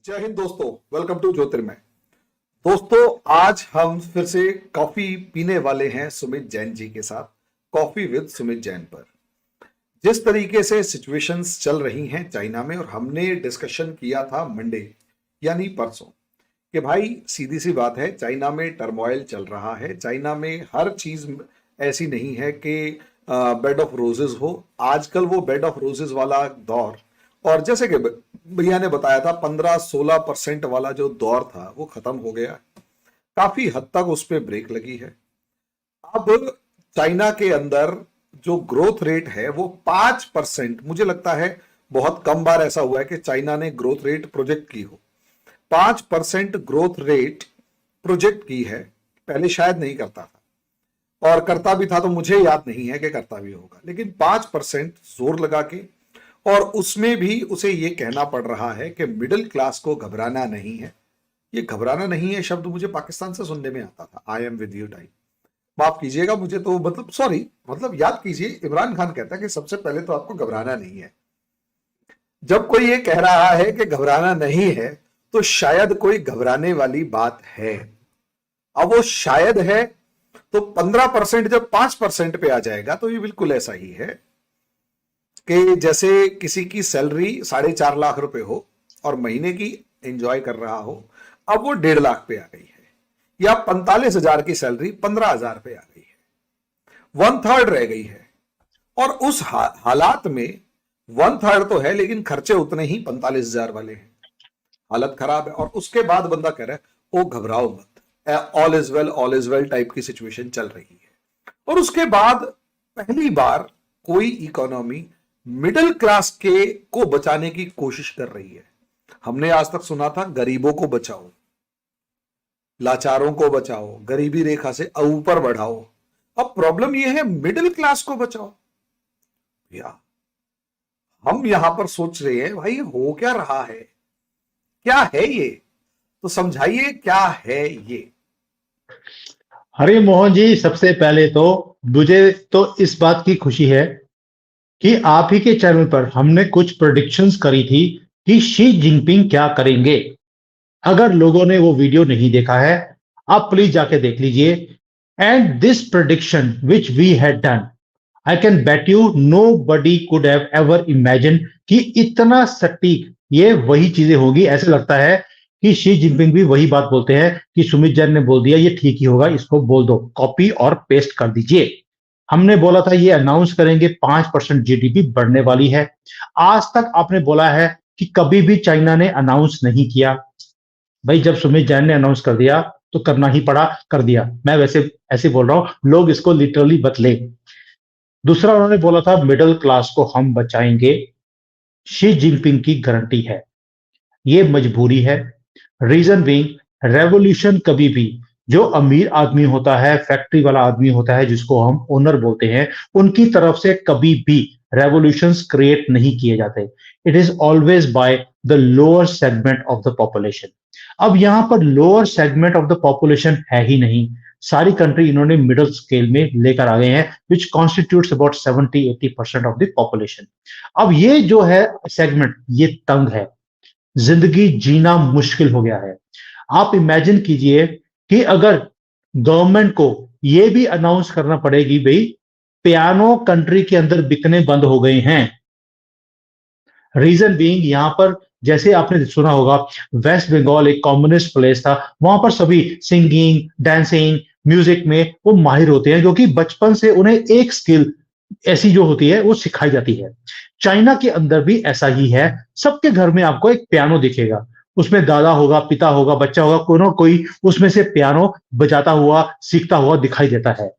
जय हिंद दोस्तों, welcome to ज्योतिर्मय। दोस्तों, आज हम फिर से कॉफी पीने वाले हैं सुमित जैन जी के साथ, कॉफी विद सुमित जैन पर। जिस तरीके से सिचुएशंस चल रही हैं चाइना में, और हमने डिस्कशन किया था मंडे यानी परसों कि भाई सीधी सी बात है, चाइना में टर्मोइल चल रहा है। चाइना में हर चीज ऐसी नहीं है कि बेड ऑफ रोजेस हो। आजकल वो बेड ऑफ रोजेस वाला दौर, और जैसे कि भैया ने बताया था 15-16% वाला जो दौर था वो खत्म हो गया। काफी हद तक उस पर ब्रेक लगी है। अब चाइना के अंदर जो ग्रोथ रेट है वो 5%, मुझे लगता है बहुत कम बार ऐसा हुआ है कि चाइना ने ग्रोथ रेट प्रोजेक्ट की हो। 5% ग्रोथ रेट प्रोजेक्ट की है, पहले शायद नहीं करता था, और करता भी था तो मुझे याद नहीं है कि करता भी होगा, लेकिन 5% जोर लगा के, और उसमें भी उसे यह कहना पड़ रहा है कि मिडिल क्लास को घबराना नहीं है। ये घबराना नहीं है शब्द मुझे पाकिस्तान से सुनने में आता था, I am with you time. माफ कीजिएगा मुझे, तो मतलब सॉरी, मतलब याद कीजिए, इमरान खान कहता है कि सबसे पहले तो आपको घबराना नहीं है। जब कोई ये कह रहा है कि घबराना नहीं है तो शायद कोई घबराने वाली बात है। अब वो शायद है तो 15% जब 5% पे आ जाएगा तो ये बिल्कुल ऐसा ही है कि जैसे किसी की सैलरी 4.5 लाख रुपए हो और महीने की एंजॉय कर रहा हो, अब वो 1.5 लाख पे आ गई है, या 45,000 की सैलरी 15,000 पे आ गई है, 1/3 रह गई है। और उस हालात में 1/3 तो है, लेकिन खर्चे उतने ही 45,000 वाले हैं। हालत खराब है, और उसके बाद बंदा कह रहा है ओ घबराओ मत, ऑल इज वेल टाइप की सिचुएशन चल रही है। और उसके बाद पहली बार कोई इकोनॉमी मिडिल क्लास के को बचाने की कोशिश कर रही है। हमने आज तक सुना था गरीबों को बचाओ, लाचारों को बचाओ, गरीबी रेखा से ऊपर बढ़ाओ। अब प्रॉब्लम यह है मिडिल क्लास को बचाओ। या हम यहां पर सोच रहे हैं भाई हो क्या रहा है, क्या है ये, तो समझाइए क्या है ये। हरे मोहन जी, सबसे पहले तो मुझे तो इस बात की खुशी है कि आप ही के चैनल पर हमने कुछ प्रेडिक्शंस करी थी कि शी जिनपिंग क्या करेंगे। अगर लोगों ने वो वीडियो नहीं देखा है, आप प्लीज जाके देख लीजिए। And this prediction which we had done, I can bet you nobody could have ever imagine कि इतना सटीक ये वही चीजें होगी। ऐसे लगता है कि शी जिनपिंग भी वही बात बोलते हैं कि सुमित जैन ने बोल दिया ये ठीक ही होगा, इसको बोल दो, कॉपी और पेस्ट कर दीजिए। हमने बोला था ये अनाउंस करेंगे, 5% जीडीपी बढ़ने वाली है। आज तक आपने बोला है कि कभी भी चाइना ने अनाउंस नहीं किया। भाई जब सुमित जैन ने अनाउंस कर दिया तो करना ही पड़ा, कर दिया। मैं वैसे ऐसे बोल रहा हूं, लोग इसको लिटरली बतले। दूसरा उन्होंने बोला था मिडिल क्लास को हम बचाएंगे, शी जिनपिंग की गारंटी है, ये मजबूरी है। रीजन बीइंग, रेवोल्यूशन कभी भी जो अमीर आदमी होता है, फैक्ट्री वाला आदमी होता है, जिसको हम ओनर बोलते हैं, उनकी तरफ से कभी भी रेवोल्यूशंस क्रिएट नहीं किए जाते। It is always by the lower segment of the population. अब यहां पर lower segment of the population है ही नहीं, सारी कंट्री इन्होंने मिडिल स्केल में लेकर आ गए हैं, which constitutes about 70-80% of the population. अब ये जो है सेगमेंट, ये तंग है, जिंदगी जीना मुश्किल हो गया है। आप इमेजिन कीजिए कि अगर गवर्नमेंट को यह भी अनाउंस करना पड़ेगी भाई पियानो कंट्री के अंदर बिकने बंद हो गए हैं। रीजन बीइंग, यहां पर जैसे आपने सुना होगा, वेस्ट बंगाल एक कम्युनिस्ट प्लेस था, वहां पर सभी सिंगिंग, डांसिंग, म्यूजिक में वो माहिर होते हैं, क्योंकि बचपन से उन्हें एक स्किल ऐसी जो होती है वो सिखाई जाती है। चाइना के अंदर भी ऐसा ही है, सबके घर में आपको एक पियानो दिखेगा, उसमें दादा होगा, पिता होगा, बच्चा होगा, कोई ना कोई उसमें से पियानो बजाता हुआ, सीखता हुआ दिखाई देता है।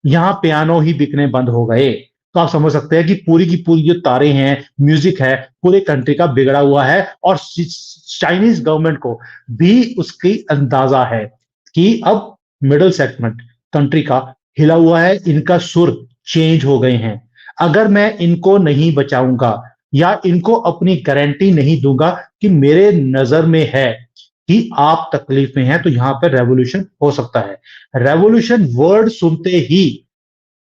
यहां पियानो ही बिकने बंद हो गए, तो आप समझ सकते हैं कि पूरी की पूरी जो तारे हैं, म्यूजिक है, पूरे कंट्री का बिगड़ा हुआ है। और चाइनीज गवर्नमेंट को भी उसकी अंदाजा है कि अब मिडिल सेगमेंट कंट्री का हिला हुआ है, इनका सुर चेंज हो गए हैं। अगर मैं इनको नहीं बचाऊंगा या इनको अपनी गारंटी नहीं दूंगा कि मेरे नजर में है कि आप तकलीफ में हैं, तो यहां पर रेवोल्यूशन हो सकता है। रेवोल्यूशन वर्ड सुनते ही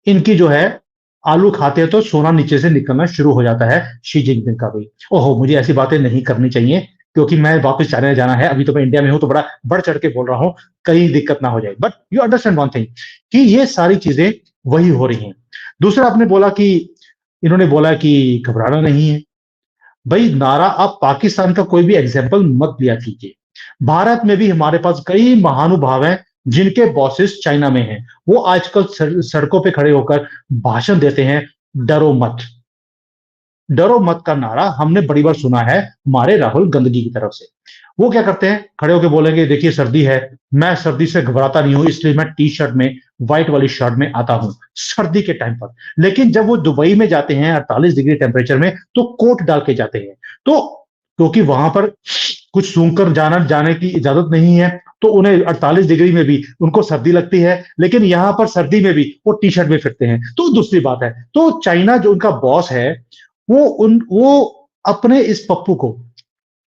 इनकी जो है, आलू खाते हैं तो सोना नीचे से निकलना शुरू हो जाता है शी जिनपिंग का भी। ओहो, मुझे ऐसी बातें नहीं करनी चाहिए, क्योंकि मैं वापस चाइना जाना है, अभी तो मैं इंडिया में हूं, तो बड़ा बढ़ चढ़ के बोल रहा हूं, कहीं दिक्कत ना हो जाए। But you understand one thing कि ये सारी चीजें वही हो रही हैं। दूसरा, आपने बोला कि इन्होंने बोला कि घबराना नहीं है। भाई, नारा आप पाकिस्तान का कोई भी एग्जाम्पल मत लिया कीजिए। भारत में भी हमारे पास कई महानुभाव हैं जिनके बॉसेस चाइना में हैं। वो आजकल सड़कों पे खड़े होकर भाषण देते हैं, डरो मत। डरो मत का नारा हमने बड़ी बार सुना है हमारे राहुल गंदगी की तरफ से। वो क्या करते हैं, खड़े होकर बोलेंगे देखिए सर्दी है, मैं सर्दी से घबराता नहीं हूं, इसलिए मैं टी शर्ट में, व्हाइट वाली शर्ट में आता हूं सर्दी के टाइम पर। लेकिन जब वो दुबई में जाते हैं 48 डिग्री टेम्परेचर में, तो कोट डाल के जाते हैं। तो क्योंकि वहां पर कुछ सूंघ कर जाने की इजाजत नहीं है, तो उन्हें 48 डिग्री में भी उनको सर्दी लगती है, लेकिन यहां पर सर्दी में भी वो टी शर्ट में फिरते हैं। तो दूसरी बात है, तो चाइना जो उनका बॉस है, वो अपने इस पप्पू को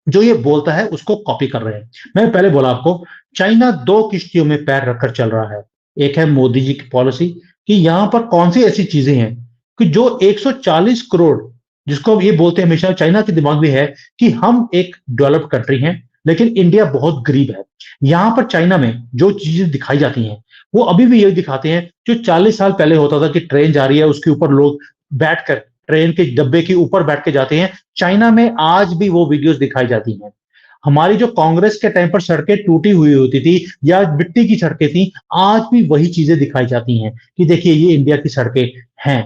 जो ये बोलता है उसको कॉपी कर रहे हैं। मैं पहले बोला आपको, चाइना दो किश्तियों में पैर रखकर चल रहा है। एक है मोदी जी की पॉलिसी कि यहां पर कौन सी ऐसी चीजें हैं कि जो 140 करोड़, जिसको अब ये बोलते हैं हमेशा, चाइना के दिमाग में है कि हम एक डेवलप्ड कंट्री हैं, लेकिन इंडिया बहुत गरीब है। यहां पर चाइना में जो चीजें दिखाई जाती हैं, वो अभी भी यही दिखाते हैं जो 40 साल पहले होता था कि ट्रेन जा रही है, उसके ऊपर लोग बैठकर, ट्रेन के डब्बे के ऊपर बैठ के जाते हैं। चाइना में आज भी वो वीडियोस दिखाई जाती हैं। हमारी जो कांग्रेस के टाइम पर सड़कें टूटी हुई होती थी या मिट्टी की सड़कें थी, आज भी वही चीजें दिखाई जाती हैं कि देखिए ये इंडिया की सड़कें हैं।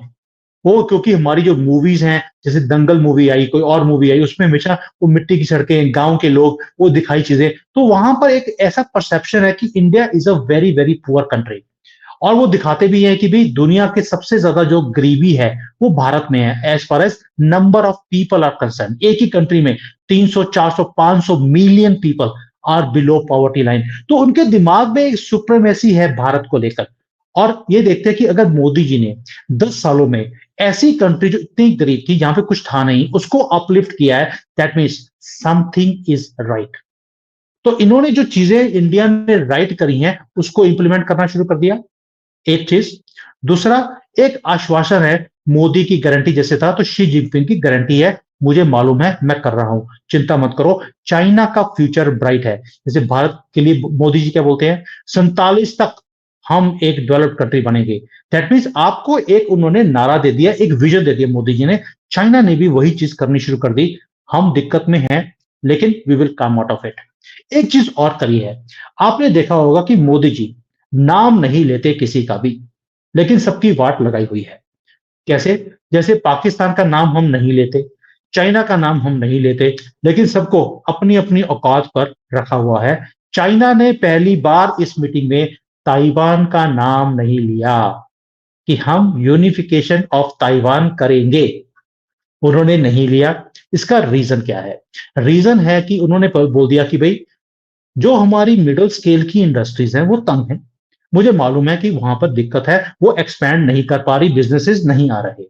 वो क्योंकि हमारी जो मूवीज हैं, जैसे दंगल मूवी आई, कोई और मूवी आई, उसमें हमेशा वो मिट्टी की सड़कें, गांव के लोग, वो दिखाई चीजें। तो वहां पर एक ऐसा परसेप्शन है कि India is a very very poor country. और वो दिखाते भी हैं कि भाई दुनिया के सबसे ज्यादा जो गरीबी है वो भारत में है, as far as number of people are concern. एक ही कंट्री में 300, 400, 500 million people are below poverty line. तो उनके दिमाग में एक सुप्रीमेसी है भारत को लेकर। और ये देखते हैं कि अगर मोदी जी ने 10 सालों में ऐसी कंट्री जो इतनी गरीब थी, जहां पे कुछ था नहीं, उसको अपलिफ्ट किया है, that means something is right. तो इन्होंने जो चीजें इंडिया ने राइट करी हैं उसको इंप्लीमेंट करना शुरू कर दिया, एक चीज। दूसरा, एक आश्वासन है, मोदी की गारंटी जैसे था, तो शी जिनपिंग की गारंटी है, मुझे मालूम है, मैं कर रहा हूं, चिंता मत करो, चाइना का फ्यूचर ब्राइट है। जैसे भारत के लिए मोदी जी क्या बोलते हैं, 47 तक हम एक डेवलप्ड कंट्री बनेंगे। दैट मीन्स आपको एक उन्होंने नारा दे दिया, एक विजन दे दिया मोदी जी ने। चाइना ने भी वही चीज करनी शुरू कर दी। हम दिक्कत में हैं, लेकिन we will come out of it. एक चीज और करी है, आपने देखा होगा कि मोदी जी नाम नहीं लेते किसी का भी, लेकिन सबकी वाट लगाई हुई है। कैसे? जैसे पाकिस्तान का नाम हम नहीं लेते, चाइना का नाम हम नहीं लेते, लेकिन सबको अपनी अपनी औकात पर रखा हुआ है। चाइना ने पहली बार इस मीटिंग में ताइवान का नाम नहीं लिया कि हम यूनिफिकेशन ऑफ ताइवान करेंगे, उन्होंने नहीं लिया। इसका रीजन क्या है? रीजन है कि उन्होंने बोल दिया कि भाई जो हमारी मिडिल स्केल की इंडस्ट्रीज हैं वो तंग हैं, मुझे मालूम है कि वहां पर दिक्कत है, वो एक्सपैंड नहीं कर पा रही, बिजनेसेस नहीं आ रहे।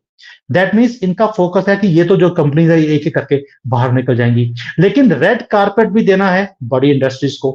दैट मीन्स इनका फोकस है कि ये तो जो कंपनीज है एक एक करके बाहर निकल जाएंगी, लेकिन रेड कारपेट भी देना है बड़ी इंडस्ट्रीज को।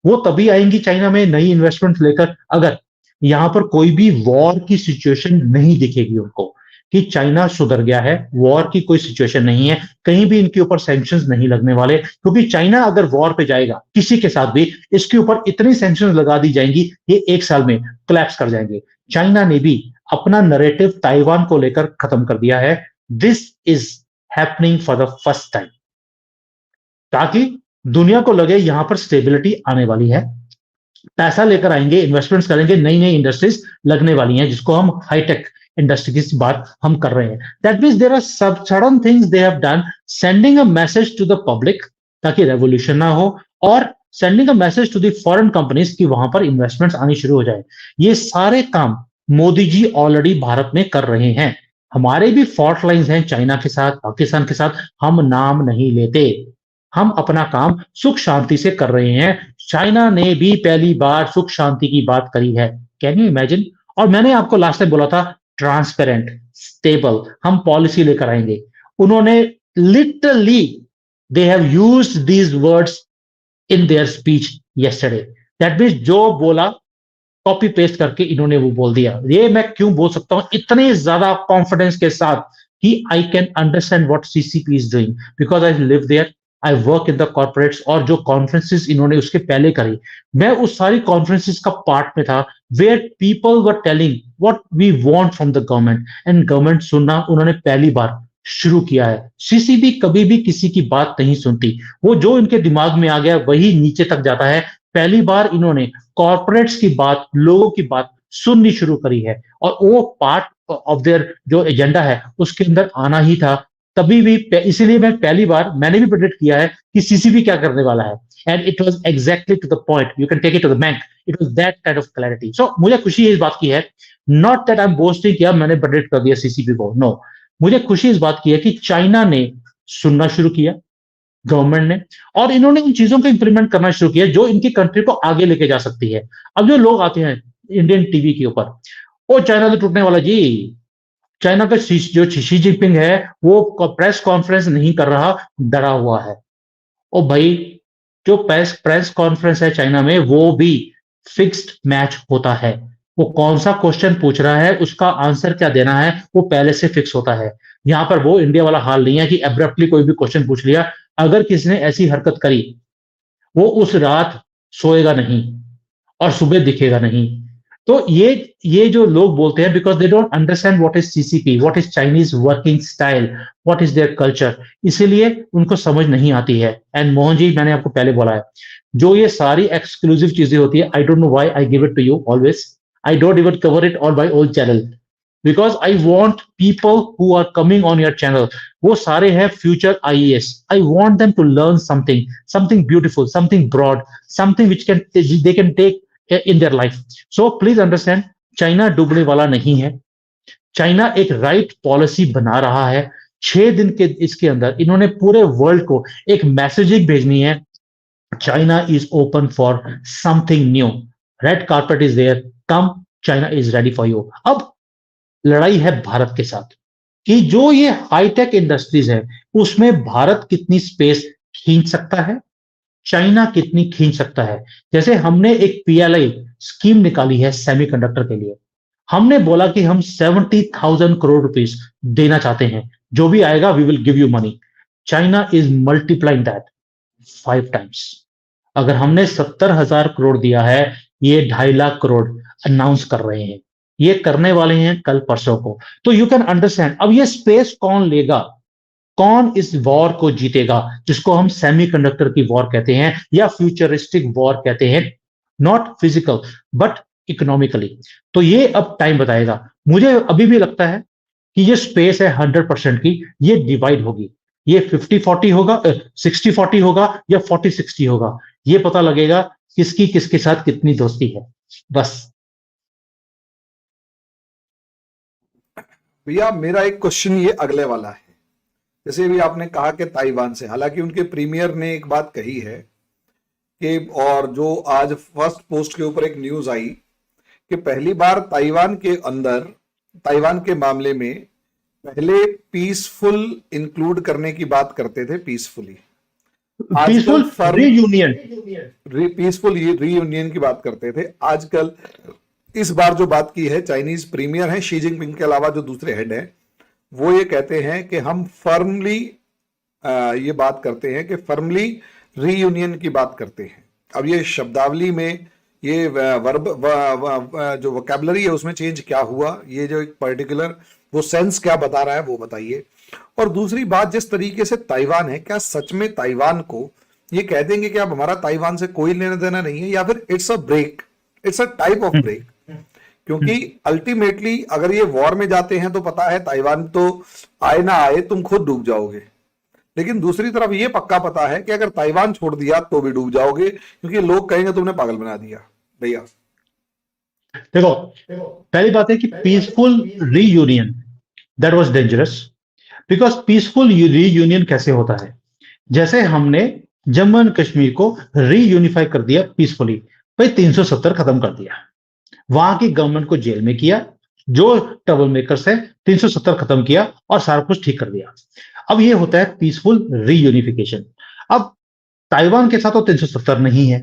वो तभी आएंगी चाइना में नई इन्वेस्टमेंट लेकर, अगर यहां पर कोई भी वॉर की सिचुएशन नहीं दिखेगी उनको कि चाइना सुधर गया है, वॉर की कोई सिचुएशन नहीं है, कहीं भी इनके ऊपर सैंक्शंस नहीं लगने वाले। क्योंकि चाइना अगर वॉर पे जाएगा किसी के साथ भी, इसके ऊपर इतनी सैंक्शंस लगा दी जाएंगी, ये 1 साल में कोलैप्स कर जाएंगे। चाइना ने भी अपना नैरेटिव ताइवान को लेकर खत्म कर दिया है। This is happening for the first time, ताकि दुनिया को लगे यहां पर स्टेबिलिटी आने वाली है, पैसा लेकर आएंगे, इन्वेस्टमेंट्स करेंगे, नई नई इंडस्ट्रीज लगने वाली हैं, जिसको हम हाईटेक इंडस्ट्री की बात हम कर रहे हैं। दैट मीन्स देयर आर सब sudden things they have done, sending a message to the public ताकि रेवोल्यूशन ना हो, और sending a message to the foreign companies कि वहां पर इन्वेस्टमेंट्स आनी शुरू हो जाए। ये सारे काम मोदी जी ऑलरेडी भारत में कर रहे हैं। हमारे भी फॉल्ट लाइंस हैं चाइना के साथ, पाकिस्तान के साथ, हम नाम नहीं लेते, हम अपना काम सुख शांति से कर रहे हैं। चाइना ने भी पहली बार सुख शांति की बात करी है, कैन यू इमेजिन? और मैंने आपको लास्ट टाइम बोला था ट्रांसपेरेंट, स्टेबल, हम पॉलिसी लेकर आएंगे। उन्होंने literally they have used these words in their speech yesterday. That means जो बोला कॉपी पेस्ट करके इन्होंने वो बोल दिया। ये मैं क्यों बोल सकता हूं इतने ज्यादा कॉन्फिडेंस के साथ कि I can understand what CCP is doing, because I live there, I work in the corporates, और जो कॉन्फ्रेंसेस इन्होंने उसके पहले करी, मैं उस सारी कॉन्फ्रेंसेस का पार्ट में था, where people were telling what we want from the government, and government सुनना उन्होंने पहली बार शुरू किया है। सीसीबी कभी भी किसी की बात नहीं सुनती, वो जो इनके दिमाग में आ गया वही नीचे तक जाता है। पहली बार इन्होंने कॉर्पोरेट्स की बात, लोगों की बात सुननी शुरू करी है, और वो पार्ट ऑफ देयर जो एजेंडा है उसके अंदर आना ही था। तभी भी इसीलिए मैं पहली बार मैंने भी प्रेडिक्ट किया है कि सीसीबी क्या करने वाला है, and it was exactly to the point, you can take it to the bank, it was that kind of clarity. So मुझे खुशी इस बात की है, not that I am boasting कि अब मैंने प्रेडिक्ट कर दिया सीसीबी को, नो, मुझे खुशी इस बात की है कि चाइना ने सुनना शुरू किया, गवर्नमेंट ने, और इन्होंने उन चीजों को इंप्लीमेंट करना शुरू किया जो इनकी कंट्री को आगे लेके जा सकती है। अब जो लोग आते हैं इंडियन टीवी के ऊपर, वो चाइना तो टूटने वाला जी, चाइना का जो शी जिनपिंग है वो प्रेस कॉन्फ्रेंस नहीं कर रहा, डरा हुआ है। ओ भाई, जो प्रेस प्रेस कॉन्फ्रेंस है चाइना में वो भी फिक्स्ड मैच होता है, वो कौन सा क्वेश्चन पूछ रहा है उसका आंसर क्या देना है वो पहले से फिक्स होता है। यहाँ पर वो इंडिया वाला हाल नहीं है कि एब्रप्टली कोई भी क्वेश्चन पूछ लिया, अगर किसी ने ऐसी हरकत करी वो उस रात सोएगा नहीं और सुबह दिखेगा नहीं। तो ये जो लोग बोलते हैं, because they don't understand what is CCP, what is Chinese working style, what is their culture, इसीलिए उनको समझ नहीं आती है। एंड मोहन जी, मैंने आपको पहले बोला है, जो ये सारी एक्सक्लूसिव चीजें होती है, I don't know why I give it to you always, I don't even cover it on my own channel, because I want people who are coming on your channel, वो सारे हैं future IAS, I want them to learn something, something beautiful, something broad, something which can they can take in their life. So please understand, China डूबने वाला नहीं है, China एक right policy बना रहा है। 6 दिन के इसके अंदर इन्होंने पूरे वर्ल्ड को एक मैसेजिंग भेजनी है, China is open for something new, red carpet is there, come, China is ready for you. अब लड़ाई है भारत के साथ कि जो ये हाईटेक इंडस्ट्रीज है उसमें भारत कितनी स्पेस खींच सकता है, चाइना कितनी खींच सकता है। जैसे हमने एक पीएलआई स्कीम निकाली है सेमीकंडक्टर के लिए, हमने बोला कि हम 70,000 करोड़ रुपीस देना चाहते हैं, जो भी आएगा we will give you money. China is multiplying that 5 times. अगर हमने 70,000 करोड़ दिया है, ये 2.5 लाख करोड़ अनाउंस कर रहे हैं, ये करने वाले हैं कल परसों को। तो यू कैन अंडरस्टैंड, अब ये स्पेस कौन लेगा, कौन इस वॉर को जीतेगा, जिसको हम सेमीकंडक्टर की वॉर कहते हैं या फ्यूचरिस्टिक वॉर कहते हैं, नॉट फिजिकल बट इकोनॉमिकली। तो ये अब टाइम बताएगा। मुझे अभी भी लगता है कि ये स्पेस है 100% की, ये डिवाइड होगी, ये 50-40 होगा, 60-40 होगा या 40-60 होगा, ये पता लगेगा किसकी किसके साथ कितनी दोस्ती है, बस। भैया मेरा एक क्वेश्चन ये अगले वाला है, जैसे भी आपने कहा कि ताइवान से, हालांकि उनके प्रीमियर ने एक बात कही है कि, और जो आज फर्स्ट पोस्ट के ऊपर एक न्यूज आई कि पहली बार ताइवान के अंदर, ताइवान के मामले में पहले पीसफुल इंक्लूड करने की बात करते थे, peacefully, peaceful reunion, peaceful reunion की बात करते थे। आजकल इस बार जो बात की है, चाइनीज प्रीमियर है शी जिनपिंग के अलावा जो दूसरे हेड है, वो ये कहते हैं कि हम फर्मली ये बात करते हैं कि फर्मली रीयूनियन की बात करते हैं। अब ये शब्दावली में ये वर्ब जो वोकैबुलरी है उसमें चेंज क्या हुआ, ये जो एक पर्टिकुलर वो सेंस क्या बता रहा है वो बताइए। और दूसरी बात, जिस तरीके से ताइवान है, क्या सच में ताइवान को ये कह देंगे कि अब हमारा ताइवान से कोई लेना देना नहीं है, या फिर it's a break, it's a type of break? क्योंकि अल्टीमेटली अगर ये वॉर में जाते हैं तो पता है ताइवान तो आए ना आए तुम खुद डूब जाओगे, लेकिन दूसरी तरफ ये पक्का पता है कि अगर ताइवान छोड़ दिया तो भी डूब जाओगे, क्योंकि लोग कहेंगे तुमने पागल बना दिया। भैया देखो, पहली बात है कि peaceful reunion that was dangerous, because peaceful reunion कैसे होता है, जैसे हमने जम्मू एंड कश्मीर को रीयूनिफाई कर दिया पीसफुली, भाई 370 खत्म कर दिया, वहां की गवर्नमेंट को जेल में किया, जो ट्रबल मेकर्स है 370 खत्म किया और सारा कुछ ठीक कर दिया। अब ये होता है पीसफुल रीयूनिफिकेशन। अब ताइवान के साथ तो 370 नहीं है,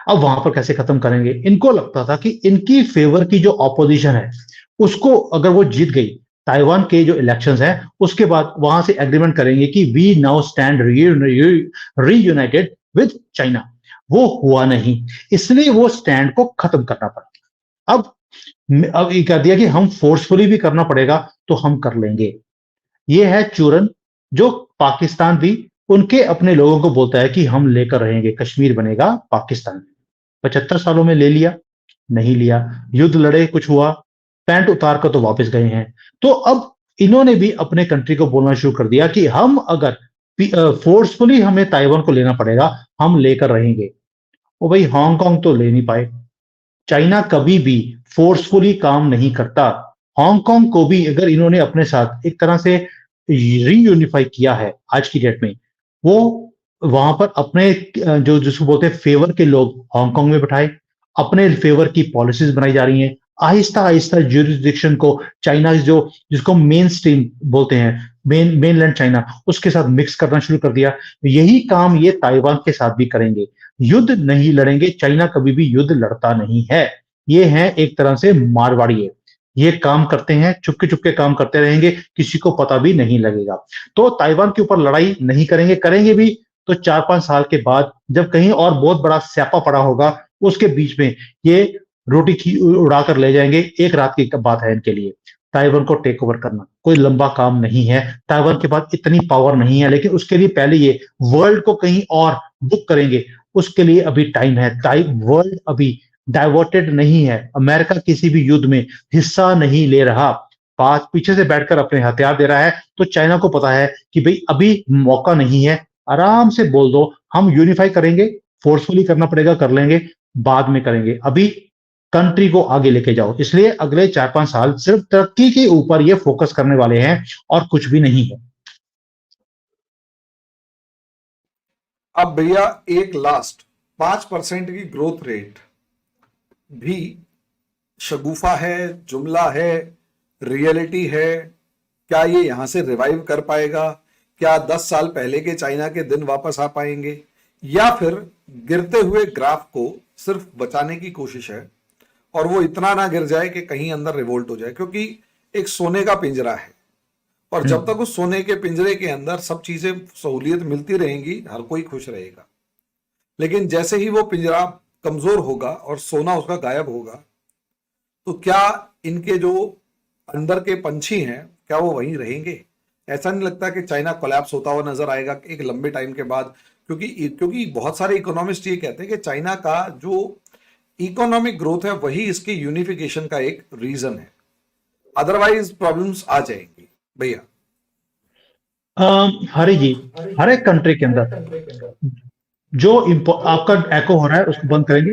अब वहां पर कैसे खत्म करेंगे? इनको लगता था कि इनकी फेवर की जो ऑपोजिशन है उसको अगर वो जीत गई ताइवान के जो इलेक्शंस हैं उसके बाद वहां से एग्रीमेंट करेंगे कि we now stand reunited with China. वो हुआ नहीं, इसलिए वो स्टैंड को खत्म करना पड़ा। अब ये कह दिया कि हम फोर्सफुली भी करना पड़ेगा तो हम कर लेंगे। ये है चूरन जो पाकिस्तान भी उनके अपने लोगों को बोलता है कि हम लेकर रहेंगे, कश्मीर बनेगा पाकिस्तान। 75 सालों में ले लिया, नहीं लिया, युद्ध लड़े, कुछ हुआ, पैंट उतार कर तो वापस गए हैं। तो अब इन्होंने भी अपने कंट्री को बोलना शुरू कर दिया कि हम अगर फोर्सफुली हमें ताइवान को लेना पड़ेगा, हम लेकर रहेंगे। वो भाई हांगकांग तो ले नहीं पाए। चाइना कभी भी फोर्सफुली काम नहीं करता। हांगकांग को भी अगर इन्होंने अपने साथ एक तरह से रीयूनिफाई किया है आज की डेट में, वो वहां पर अपने जो जिसको बोलते हैं फेवर के लोग हांगकांग में बैठाए, अपने फेवर की पॉलिसीज बनाई जा रही हैं। आहिस्ता आहिस्ता ज्यूरिसडिक्शन को चाइना जो जिसको मेन स्ट्रीम बोलते हैं, मेनलैंड चाइना, उसके साथ मिक्स करना शुरू कर दिया। यही काम ये ताइवान के साथ भी करेंगे। युद्ध नहीं लड़ेंगे, चाइना कभी भी युद्ध लड़ता नहीं है। ये है एक तरह से मारवाड़ी है, ये काम करते हैं, चुपके चुपके काम करते रहेंगे, किसी को पता भी नहीं लगेगा। तो ताइवान के ऊपर लड़ाई नहीं करेंगे, करेंगे भी तो 4-5 साल के बाद, जब कहीं और बहुत बड़ा स्यापा पड़ा होगा, उसके बीच में ये रोटी की उड़ा कर ले जाएंगे। एक रात की बात है इनके लिए। ताइवान को टेक ओवर करना कोई लंबा काम नहीं है, ताइवान के पास इतनी पावर नहीं है, लेकिन उसके लिए पहले ये वर्ल्ड को कहीं और बुक करेंगे, उसके लिए अभी टाइम है। वर्ल्ड अभी डाइवर्टेड नहीं है, अमेरिका किसी भी युद्ध में हिस्सा नहीं ले रहा, पास पीछे से बैठकर अपने हथियार दे रहा है। तो चाइना को पता है कि भाई अभी मौका नहीं है, आराम से बोल दो हम यूनिफाई करेंगे, फोर्सफुली करना पड़ेगा कर लेंगे, बाद में करेंगे, अभी कंट्री को आगे लेके जाओ। इसलिए अगले 4-5 साल सिर्फ तरक्की के ऊपर ये फोकस करने वाले हैं और कुछ भी नहीं है। अब भैया एक लास्ट 5% की ग्रोथ रेट भी शगुफा है, जुमला है, रियलिटी है? क्या ये यहां से रिवाइव कर पाएगा? क्या 10 साल पहले के चाइना के दिन वापस आ पाएंगे, या फिर गिरते हुए ग्राफ को सिर्फ बचाने की कोशिश है और वो इतना ना गिर जाए कि कहीं अंदर रिवोल्ट हो जाए? क्योंकि एक सोने का पिंजरा है और जब तक उस सोने के पिंजरे के अंदर सब चीजें सहूलियत मिलती रहेंगी, हर कोई खुश रहेगा। लेकिन जैसे ही वो पिंजरा कमजोर होगा और सोना उसका गायब होगा, तो क्या इनके जो अंदर के पंछी हैं, क्या वो वहीं रहेंगे? ऐसा नहीं लगता कि चाइना कोलैप्स होता हुआ नजर आएगा एक लंबे टाइम के बाद? क्योंकि बहुत सारे इकोनॉमिस्ट ये कहते हैं कि चाइना का जो इकोनॉमिक ग्रोथ है वही इसकी यूनिफिकेशन का एक रीजन है, अदरवाइज प्रॉब्लम्स आ जाएंगी भैया। हरी जी, हर एक कंट्री के अंदर जो आपका एको हो रहा है उसको बंद करेंगे।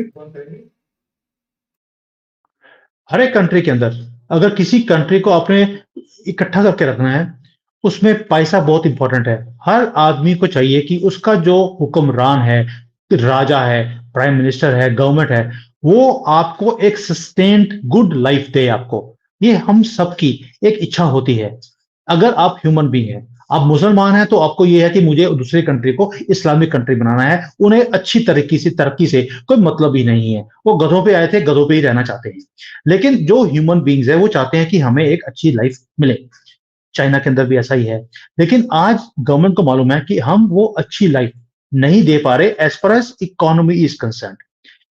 हर एक कंट्री के अंदर अगर किसी कंट्री को आपने इकट्ठा करके रखना है, उसमें पैसा बहुत इंपॉर्टेंट है। हर आदमी को चाहिए कि उसका जो हुक्मरान है, राजा है, प्राइम मिनिस्टर है, गवर्नमेंट है, वो आपको एक सस्टेन्ड गुड लाइफ दे आपको। ये हम सबकी एक इच्छा होती है। अगर आप ह्यूमन बीइंग हैं, आप मुसलमान हैं, तो आपको यह है कि मुझे दूसरी कंट्री को इस्लामिक कंट्री बनाना है। उन्हें अच्छी तरक्की से कोई मतलब ही नहीं है, वो गधों पे आए थे, गधों पे ही रहना चाहते हैं। लेकिन जो ह्यूमन बीइंग्स है वो चाहते हैं कि हमें एक अच्छी लाइफ मिले। चाइना के अंदर भी ऐसा ही है। लेकिन आज गवर्नमेंट को मालूम है कि हम वो अच्छी लाइफ नहीं दे पा रहे as far as economy is concern.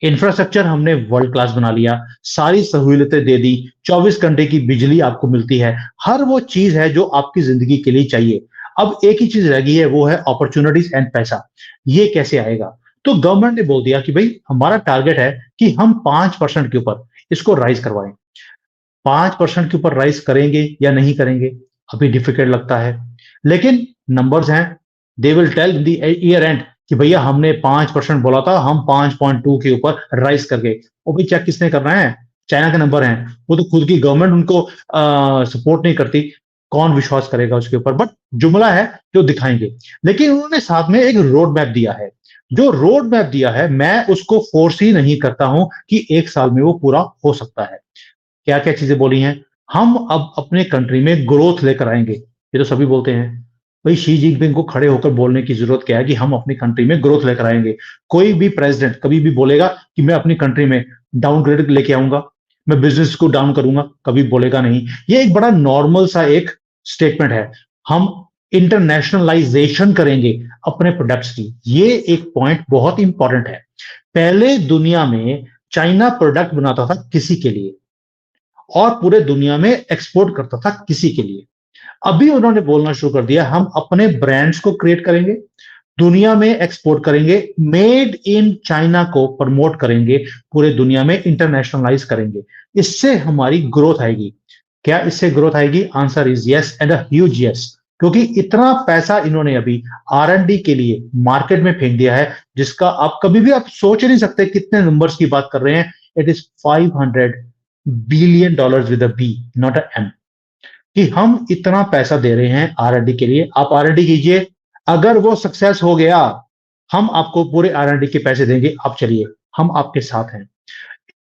Infrastructure हमने वर्ल्ड क्लास बना लिया, सारी सहूलियतें दे दी, 24 घंटे की बिजली आपको मिलती है, हर वो चीज है जो आपकी जिंदगी के लिए चाहिए। अब एक ही चीज रह गई है, वो है अपॉर्चुनिटीज एंड पैसा। ये कैसे आएगा? तो गवर्नमेंट ने बोल दिया कि भाई हमारा टारगेट है कि हम 5% के ऊपर इसको राइज करवाएं। 5% के ऊपर राइज करेंगे या नहीं करेंगे अभी डिफिकल्ट लगता है, लेकिन नंबर्स हैं, they will tell in the year end कि भैया हमने 5% बोला था, हम 5.2 के ऊपर राइज कर गए। वो भी चेक किसने करना है? चाइना के नंबर हैं, वो तो खुद की गवर्नमेंट उनको सपोर्ट नहीं करती, कौन विश्वास करेगा उसके ऊपर? बट जुमला है जो दिखाएंगे। लेकिन उन्होंने साथ में एक रोड मैप दिया है। जो रोड मैप दिया है, मैं उसको फोर्स ही नहीं करता हूं कि 1 साल में वो पूरा हो सकता है। क्या क्या चीजें बोली हैं? हम अब अपने कंट्री में ग्रोथ लेकर आएंगे। ये तो सभी बोलते हैं, भाई शी जिनपिंग को खड़े होकर बोलने की जरूरत क्या है कि हम अपनी कंट्री में ग्रोथ लेकर आएंगे? कोई भी प्रेसिडेंट कभी भी बोलेगा कि मैं अपनी कंट्री में डाउनग्रेड लेके आऊंगा? मैं बिजनेस को डाउन करूंगा, कभी बोलेगा नहीं। ये एक बड़ा नॉर्मल सा एक स्टेटमेंट है। हम इंटरनेशनलाइजेशन करेंगे अपने प्रोडक्ट्स की, ये एक पॉइंट बहुत इंपॉर्टेंट है। पहले दुनिया में चाइना प्रोडक्ट बनाता था किसी के लिए और पूरे दुनिया में एक्सपोर्ट करता था किसी के लिए। अभी उन्होंने बोलना शुरू कर दिया, हम अपने ब्रांड्स को क्रिएट करेंगे, दुनिया में एक्सपोर्ट करेंगे, मेड इन चाइना को प्रमोट करेंगे, पूरे दुनिया में इंटरनेशनलाइज करेंगे। इससे हमारी ग्रोथ आएगी। क्या इससे ग्रोथ आएगी? Answer is yes and a huge yes. क्योंकि इतना पैसा इन्होंने अभी R&D के लिए मार्केट में फेंक दिया है, जिसका आप कभी भी आप सोच नहीं सकते कितने नंबर्स की बात कर रहे हैं। It is $500 billion with a B, not a M. कि हम इतना पैसा दे रहे हैं R&D के लिए। आप R&D कीजिए, अगर वो सक्सेस हो गया, हम आपको पूरे R&D के पैसे देंगे, आप चलिए, हम आपके साथ हैं।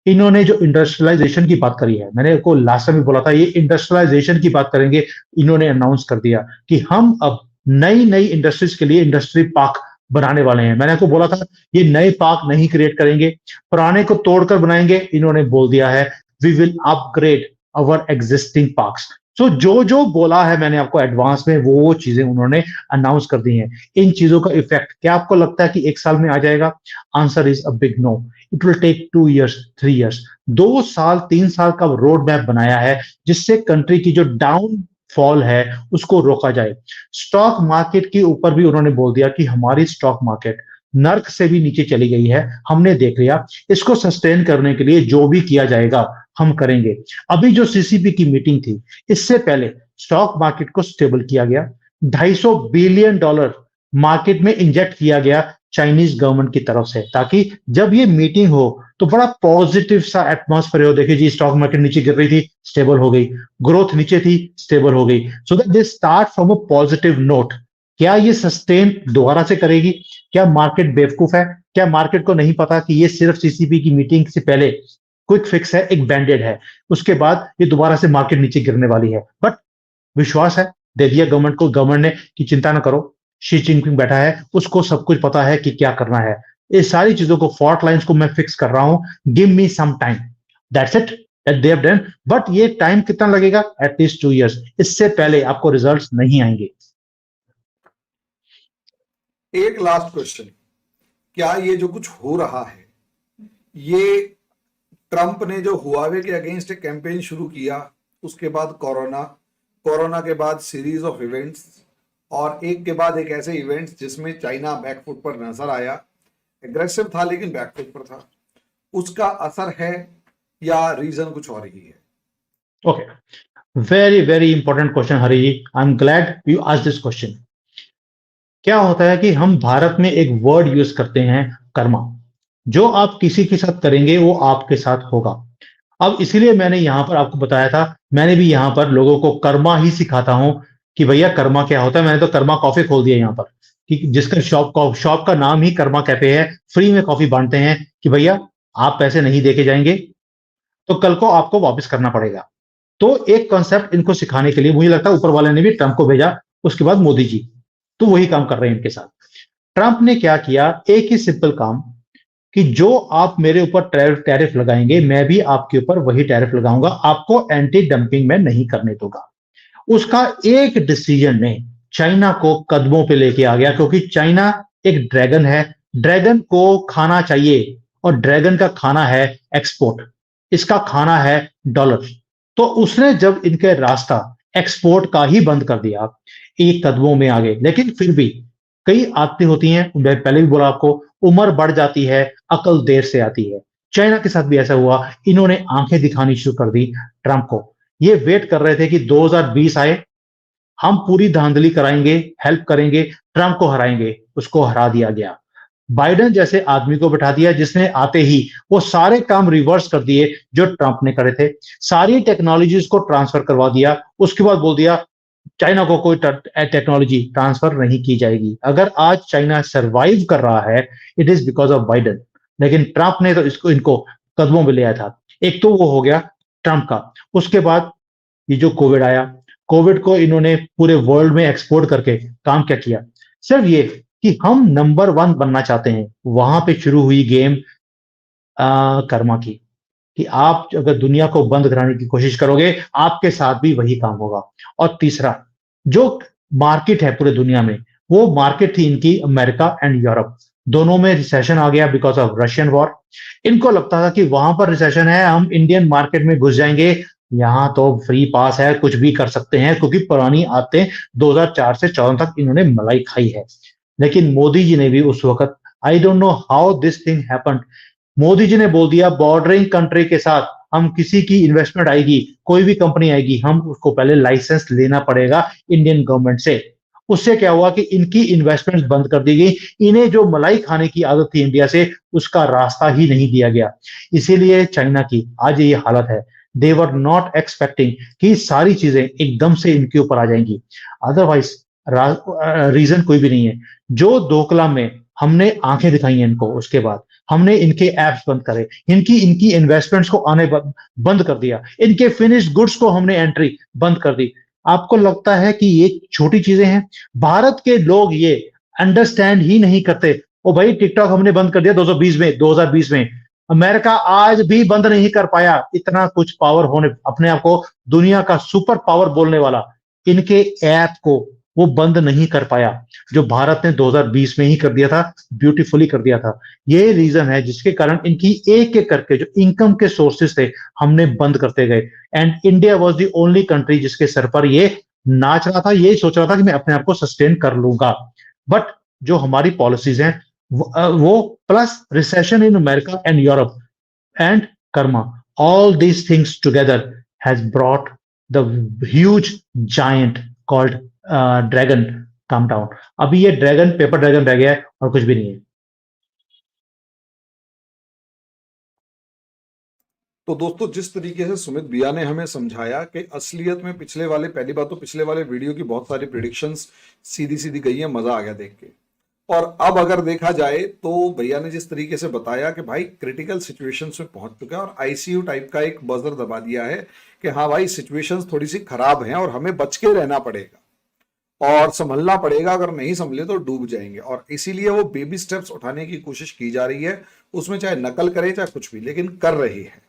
इन्होंने जो इंडस्ट्रियलाइजेशन की बात करी है, मैंने आपको लास्ट टाइम भी बोला था, ये इंडस्ट्रियलाइजेशन की बात करेंगे। इन्होंने अनाउंस कर दिया कि हम अब नई नई इंडस्ट्रीज के लिए इंडस्ट्री पार्क बनाने वाले हैं। मैंने आपको बोला था ये नए पार्क नहीं क्रिएट करेंगे, पुराने को तोड़कर बनाएंगे। इन्होंने बोल दिया है we will upgrade our existing parks. So जो जो बोला है मैंने आपको एडवांस में, वो चीजें उन्होंने अनाउंस कर दी हैं। इन चीजों का इफेक्ट क्या आपको लगता है कि 1 साल में आ जाएगा? Answer is a big no. It will take 2 years, 3 years। 2 साल 3 साल का रोड मैप बनाया है, जिससे कंट्री की जो डाउनफॉल है उसको रोका जाए। स्टॉक मार्केट के ऊपर भी उन्होंने बोल दिया कि हमारी स्टॉक मार्केट नर्क से भी नीचे चली गई है, हमने देख लिया। इसको सस्टेन करने के लिए जो भी किया जाएगा हम करेंगे। अभी जो CCP की मीटिंग थी, इससे पहले स्टॉक मार्केट को स्टेबल किया गया। $250 बिलियन मार्केट में इंजेक्ट किया गया चाइनीज गवर्नमेंट की तरफ से, ताकि जब ये मीटिंग हो तो बड़ा पॉजिटिव सा एटमॉस्फेयर हो। देखिए जी, स्टॉक मार्केट नीचे गिर रही थी, स्टेबल हो गई, ग्रोथ नीचे थी, स्टेबल हो गई। So that they start from a positive note. क्या ये सस्टेन दोबारा से करेगी? क्या मार्केट बेवकूफ है? क्या मार्केट को नहीं पता कि ये सिर्फ CCP की मीटिंग से पहले क्विक फिक्स है, एक बैंडेड है, उसके बाद ये दोबारा से मार्केट नीचे गिरने वाली है? बट विश्वास है, दे दिया गवर्नमेंट को, गवर्नमेंट ने कि चिंता ना करो, शी जिनपिंग बैठा है, उसको सब कुछ पता है कि क्या करना है। ये सारी चीजों को, फॉल्ट लाइंस को मैं फिक्स कर रहा हूं, give me some time, that's it, that they have done. But ये टाइम कितना लगेगा? At least 2 years। इससे पहले आपको रिजल्ट्स नहीं आएंगे। एक लास्ट क्वेश्चन, क्या ये जो कुछ हो रहा है, ये ट्रंप ने जो हुआवे के अगेंस्ट एक कैंपेन शुरू किया, उसके बाद कोरोना, कोरोना के बाद सीरीज ऑफ इवेंट्स, और एक के बाद एक ऐसे इवेंट्स जिसमें चाइना बैकफुट पर नजर आया, एग्रेसिव था लेकिन बैकफुट पर था, उसका असर है या रीजन कुछ और ही है? Okay, very very important question Hari ji, I am glad you asked this question. क्या होता है कि हम भारत में एक वर्ड यूज करते हैं, कर्मा। जो आप किसी के साथ करेंगे वो आपके साथ होगा। अब इसीलिए मैंने यहां पर आपको बताया था, मैंने भी यहां पर लोगों को कर्मा ही सिखाता हूं कि भैया कर्मा क्या होता है। मैंने तो कर्मा कॉफी खोल दिया यहां पर, कि जिसका शॉप का नाम ही कर्मा कैफे है। फ्री में कॉफी बांटते हैं कि भैया आप पैसे नहीं देके जाएंगे तो कल को आपको वापस करना पड़ेगा। तो एक कॉन्सेप्ट इनको सिखाने के लिए मुझे लगता है ऊपर वाले ने भी ट्रंप को भेजा, उसके बाद मोदी जी तो वही काम कर रहे हैं इनके साथ। ट्रंप ने क्या किया, एक ही सिंपल काम, कि जो आप मेरे ऊपर टैरिफ लगाएंगे मैं भी आपके ऊपर वही टैरिफ लगाऊंगा, आपको एंटी डंपिंग में नहीं करने दूंगा। उसका एक डिसीजन ने चाइना को कदमों पे लेके आ गया, क्योंकि चाइना एक ड्रैगन है, ड्रैगन को खाना चाहिए, और ड्रैगन का खाना है एक्सपोर्ट, इसका खाना है डॉलर। तो उसने जब इनके रास्ता एक्सपोर्ट का ही बंद कर दिया, एक कदमों में आ गए। लेकिन फिर भी कई आदतें होती हैं, मैं पहले भी बोला आपको, उम्र बढ़ जाती है, अकल देर से आती है। चाइना के साथ भी ऐसा हुआ, इन्होंने आंखें दिखानी शुरू कर दी ट्रंप को। ये वेट कर रहे थे कि 2020 आए, हम पूरी धांधली कराएंगे, हेल्प करेंगे, ट्रंप को हराएंगे। उसको हरा दिया गया। बाइडेन जैसे आदमी को बैठा दिया, जिसने आते ही वो सारे काम रिवर्स कर दिए जो ट्रंप ने करे थे। सारी टेक्नोलॉजीज को ट्रांसफर करवा दिया, उसके बाद बोल दिया चाइना को कोई टेक्नोलॉजी ट्रांसफर नहीं की जाएगी। अगर आज चाइना सरवाइव कर रहा है, it is because of Biden. लेकिन ट्रंप ने तो इनको कदमों में ले आया था। एक तो वो हो गया ट्रंप का। उसके बाद ये जो कोविड आया, कोविड को इन्होंने पूरे वर्ल्ड में एक्सपोर्ट करके काम क्या किया, सिर्फ ये कि हम नंबर 1 बनना चाहते हैं। वहां पे शुरू हुई गेम कर्मा की, कि आप अगर दुनिया को बंद कराने की कोशिश करोगे, आपके साथ भी वही काम होगा। और तीसरा, जो मार्केट है पूरे दुनिया में, वो मार्केट थी इनकी अमेरिका एंड यूरोप। दोनों में रिसेशन आ गया बिकॉज़ ऑफ रशियन वॉर। इनको लगता था कि वहां पर रिसेशन है, हम इंडियन मार्केट में घुस जाएंगे, यहाँ तो फ्री पास है, कुछ भी कर सकते हैं, क्योंकि पुरानी आदतें 2004 से 14 तक इन्होंने मलाई खाई है। लेकिन मोदी जी ने भी उस वक्त, I don't know how this thing happened, Modi ji ने बोल दिया बॉर्डरिंग कंट्री के साथ हम किसी की इन्वेस्टमेंट आएगी, कोई भी कंपनी आएगी, हम उसको पहले लाइसेंस लेना पड़ेगा इंडियन गवर्नमेंट से। उससे क्या हुआ कि इनकी इन्वेस्टमेंट बंद कर दी गई। इन्हें जो मलाई खाने की आदत थी इंडिया से, उसका रास्ता ही नहीं दिया गया। इसीलिए चाइना की आज ये हालत है। दे वर नॉट एक्सपेक्टिंग कि सारी चीजें एकदम से इनके ऊपर आ जाएंगी। अदरवाइज रीजन कोई भी नहीं है। जो दोकला में हमने आंखें दिखाई हैं इनको, उसके बाद हमने इनके एप्स बंद करे, इनकी इनकी इन्वेस्टमेंट्स को आने बंद कर दिया, इनके फिनिश्ड गुड्स को हमने एंट्री बंद कर दी। आपको लगता है कि ये छोटी चीजें हैं? भारत के लोग ये अंडरस्टैंड ही नहीं करते। ओ भाई, टिकटॉक हमने बंद कर दिया 2020 में। अमेरिका आज भी बंद नहीं कर पाया। इतना कुछ पावर होने, अपने आप को दुनिया का सुपर पावर बोलने वाला, इनके ऐप को वो बंद नहीं कर पाया, जो भारत ने 2020 में ही कर दिया था, ब्यूटीफुली कर दिया था। ये रीजन है जिसके कारण इनकी एक एक करके जो इनकम के सोर्सेस थे, हमने बंद करते गए। And India was the only country जिसके सर पर ये नाच रहा था, ये सोच रहा था कि मैं अपने आप को सस्टेन कर लूंगा। बट जो हमारी पॉलिसीज हैं, वो plus recession in America and Europe and karma, all these things together has brought the huge giant called dragon come down. अभी ये ड्रैगन पेपर ड्रैगन रह गया है और कुछ भी नहीं है। तो दोस्तों, जिस तरीके से सुमित भैया ने हमें समझाया कि असलियत में पहली बात तो पिछले वाले वीडियो की बहुत सारी प्रिडिक्शंस सीधी सीधी गई है, मजा आ गया देख के। और अब अगर देखा जाए तो भैया ने जिस तरीके से बताया कि भाई क्रिटिकल सिचुएशंस में पहुंच चुका है और आईसीयू टाइप का एक बजर दबा दिया है कि हाँ भाई, सिचुएशंस थोड़ी सी खराब हैं और हमें बच के रहना पड़ेगा और संभलना पड़ेगा, अगर नहीं संभले तो डूब जाएंगे। और इसीलिए वो बेबी स्टेप्स उठाने की कोशिश की जा रही है, उसमें चाहे नकल करे चाहे कुछ भी, लेकिन कर रही है।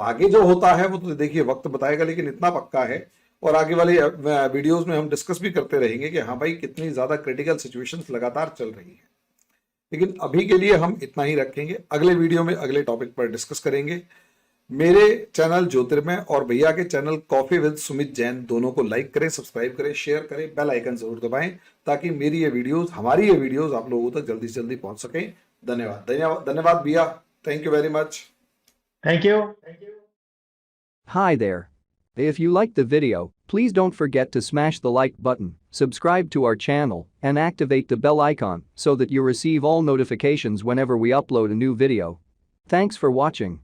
आगे जो होता है वो तो देखिए वक्त बताएगा, लेकिन इतना पक्का है और आगे वाले वीडियोस में हम डिस्कस भी करते रहेंगे कि हाँ भाई, कितनी ज्यादा क्रिटिकल सिचुएशंस लगातार चल रही है। लेकिन अभी के लिए हम इतना ही रखेंगे, अगले वीडियो में अगले टॉपिक पर डिस्कस करेंगे। मेरे चैनल ज्योतिर्मय और भैया के channel coffee with Sumit Jain दोनों को लाइक करें, सब्सक्राइब करें, शेयर करें, बेल आइकन जरूर दबाएं ताकि हमारी ये वीडियोस आप लोगों तक जल्दी से जल्दी पहुंच सकें। धन्यवाद भैया, thank you very much. Thank you. Hi there. If you liked the video, please don't forget to smash the like button, subscribe to our channel, and activate the bell icon so that you receive all notifications whenever we upload a new video. Thanks for watching.